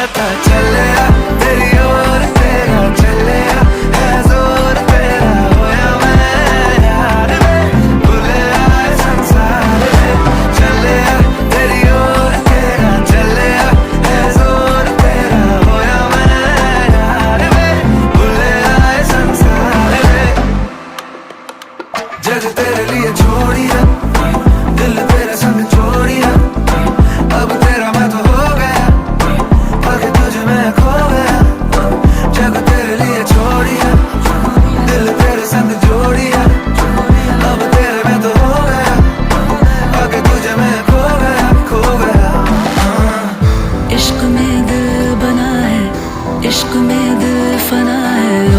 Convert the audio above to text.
पता चलिया तेरी ओर तेरा चलिया है जोर तेरा होया मैं यार में भूले आए संसार में चलिया तेरी ओर तेरा चलिया है जोर तेरा होया मैं यार में भूले आए संसार में जग तेरे लिए छोड़िया दिल तेरे संग छोड़िया अब तेरा मैं तो हो गया आगे तुझे मैं खो गया जग तेरे लिए छोड़िया दिल तेरे संग जोड़िया अब तेरे मैं तो हो गया आगे तुझे मैं खो गया इश्क में दिल बना है इश्क में दिल फना है